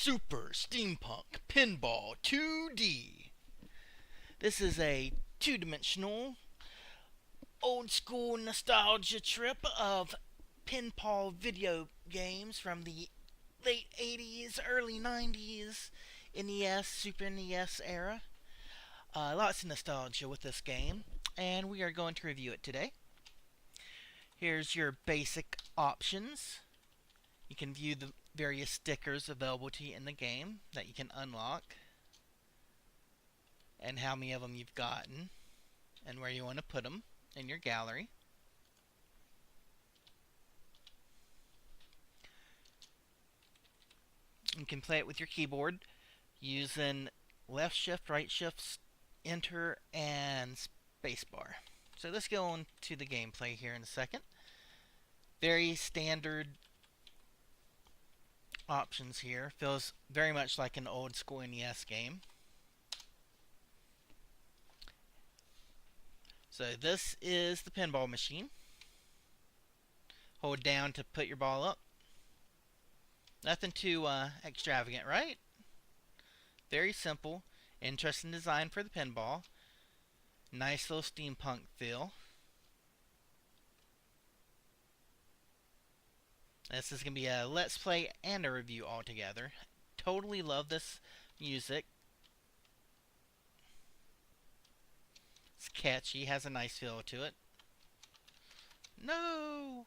Super Steampunk Pinball 2D. This is a two-dimensional, old-school nostalgia trip of pinball video games from the late 80s, early 90s, NES, Super NES era. Lots of nostalgia with this game, and we are going to review it today. Here's your basic options. You can view the various stickers available to you in the game that you can unlock, and how many of them you've gotten, and where you want to put them in your gallery. You can play it with your keyboard using left shift, right shift, enter, and spacebar. So let's go on to the gameplay here in a second. Very standard options here. Feels very much like an old school NES game. So this is the pinball machine. Hold down to put your ball up. Nothing too extravagant, right? Very simple. Interesting design for the pinball. Nice little steampunk feel. This is going to be a let's play and a review all together. Totally love this music. It's catchy, has a nice feel to it. No!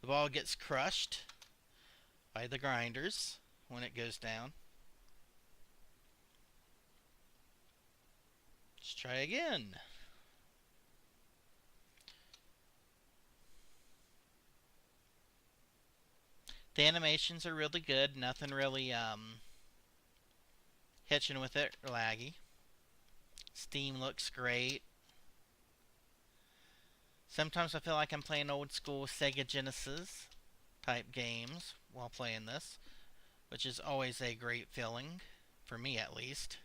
The ball gets crushed by the grinders when it goes down. Let's try again. The animations are really good. Nothing really hitching with it or laggy. Steam looks great. Sometimes I feel like I'm playing old school Sega Genesis type games while playing this, which is always a great feeling, for me at least.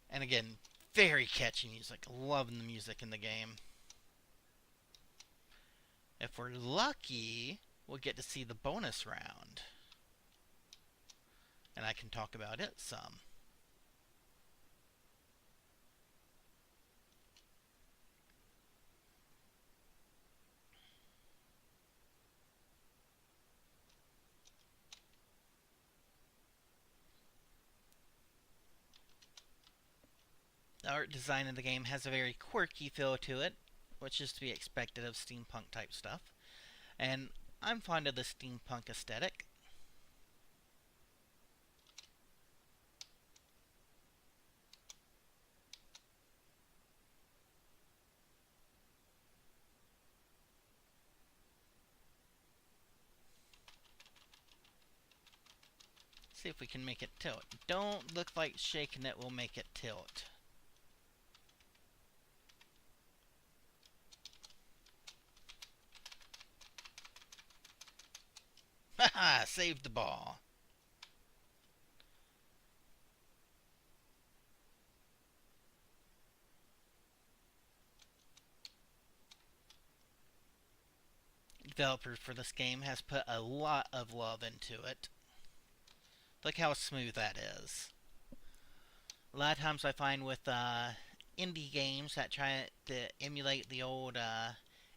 And again, very catchy music. Loving the music in the game. If we're lucky, we'll get to see the bonus round. And I can talk about it some. The art design of the game has a very quirky feel to it, which is to be expected of steampunk type stuff. And I'm fond of the steampunk aesthetic. See if we can make it tilt. Don't look like shaking it will make it tilt. Haha, saved the ball. The developer for this game has put a lot of love into it. Look how smooth that is. A lot of times I find with indie games that try to emulate the old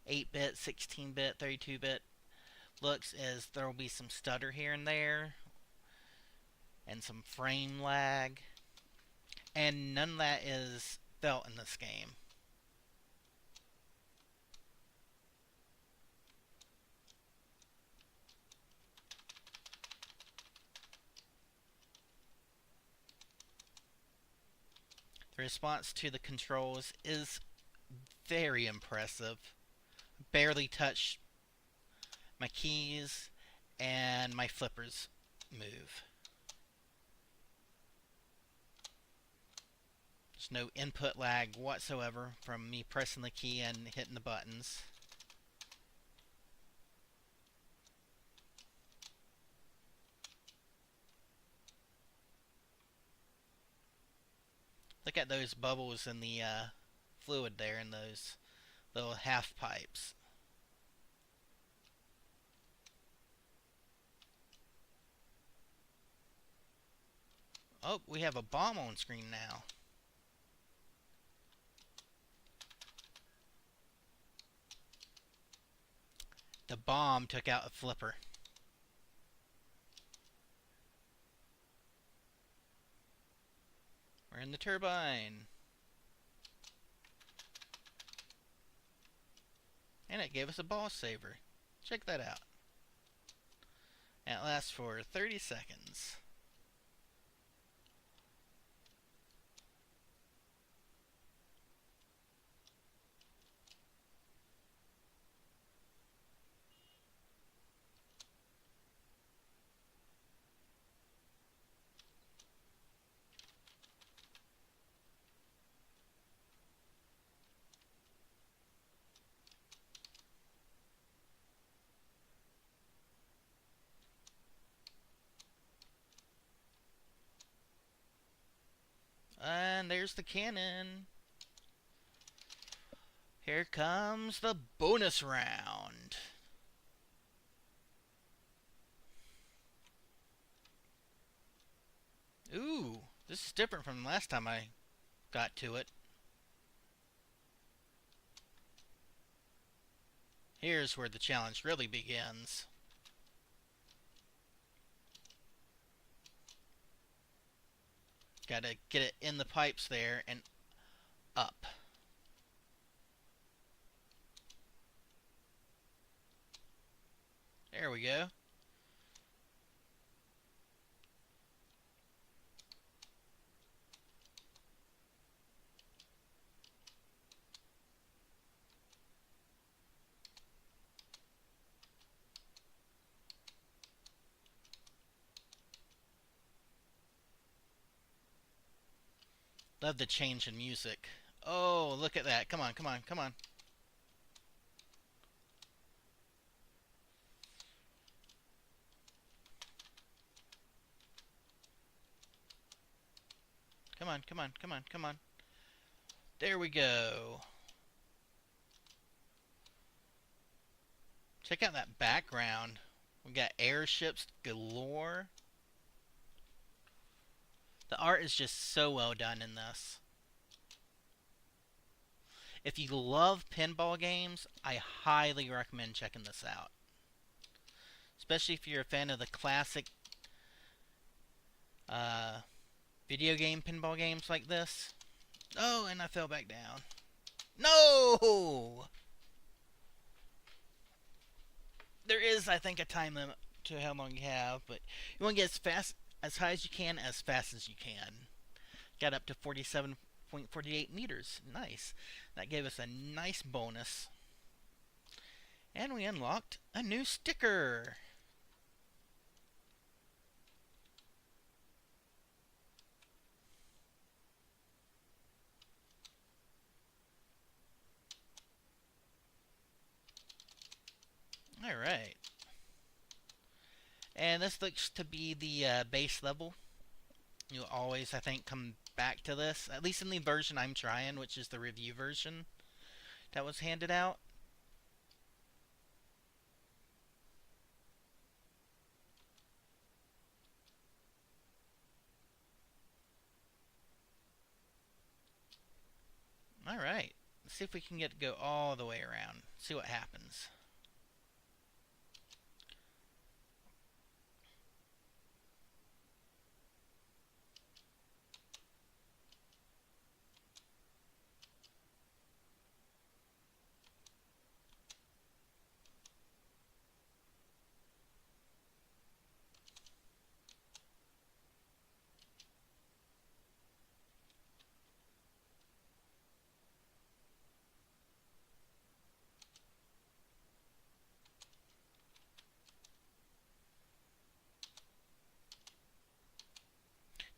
8-bit, 16-bit, 32-bit looks, is there will be some stutter here and there and some frame lag, and none of that is felt in this game. The response to the controls is very impressive. Barely touch my keys, and my flippers move. There's no input lag whatsoever from me pressing the key and hitting the buttons. Look at those bubbles in the fluid there in those little half pipes. Oh, we have a bomb on screen now. The bomb took out a flipper. We're in the turbine. And it gave us a ball saver. Check that out. And it lasts for 30 seconds. And there's the cannon. Here comes the bonus round. Ooh, this is different from the last time I got to it. Here's where the challenge really begins. Gotta get it in the pipes there and up. There we go. Love the change in music. Oh, look at that. Come on, come on, come on. Come on, come on, come on, come on. There we go. Check out that background. We got airships galore. The art is just so well done in this. If you love pinball games, I highly recommend checking this out. Especially if you're a fan of the classic video game pinball games like this. Oh, and I fell back down. No! There is, I think, a time limit to how long you have, but you want to get as high as you can, as fast as you can. Got up to 47.48 meters. Nice. That gave us a nice bonus. And we unlocked a new sticker. Alright. And this looks to be the base level. You'll always, I think, come back to this. At least in the version I'm trying, which is the review version that was handed out. Alright. Let's see if we can get to go all the way around. See what happens.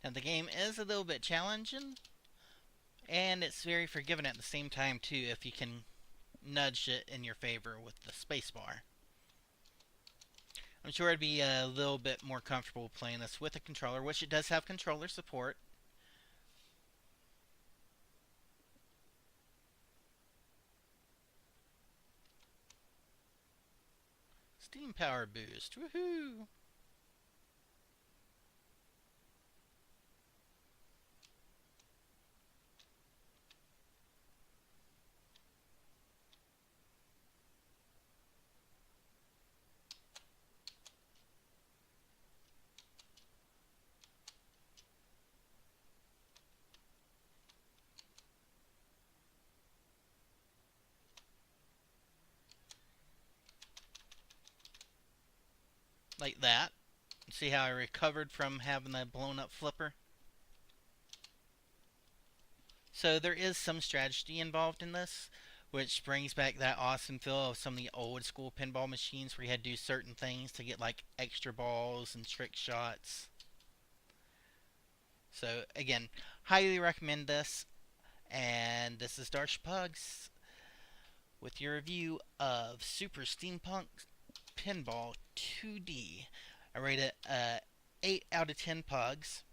Now the game is a little bit challenging, and it's very forgiving at the same time too if you can nudge it in your favor with the spacebar. I'm sure I'd be a little bit more comfortable playing this with a controller, which it does have controller support. Steam power boost. Woohoo! Like that. See how I recovered from having that blown up flipper? So there is some strategy involved in this, which brings back that awesome feel of some of the old school pinball machines where you had to do certain things to get like extra balls and trick shots. So again, highly recommend this. And this is Darsh Pugs with your review of Super Steampunk Pinball 2D. I rate it 8 out of 10 pugs.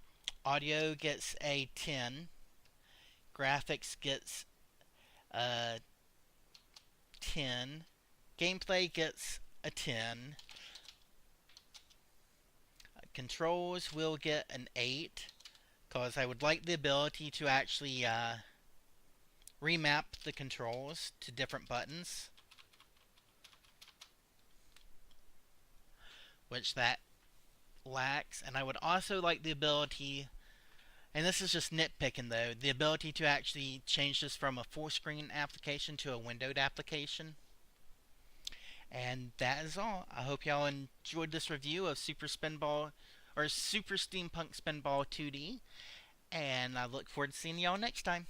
Audio gets a 10. Graphics gets a 10. Gameplay gets a 10. Controls will get an 8, because I would like the ability to actually remap the controls to different buttons, which that lacks. And I would also like the ability, and this is just nitpicking though, the ability to actually change this from a full screen application to a windowed application. And that is all. I hope y'all enjoyed this review of Super Spinball or Super Steampunk Spinball 2D, and I look forward to seeing y'all next time.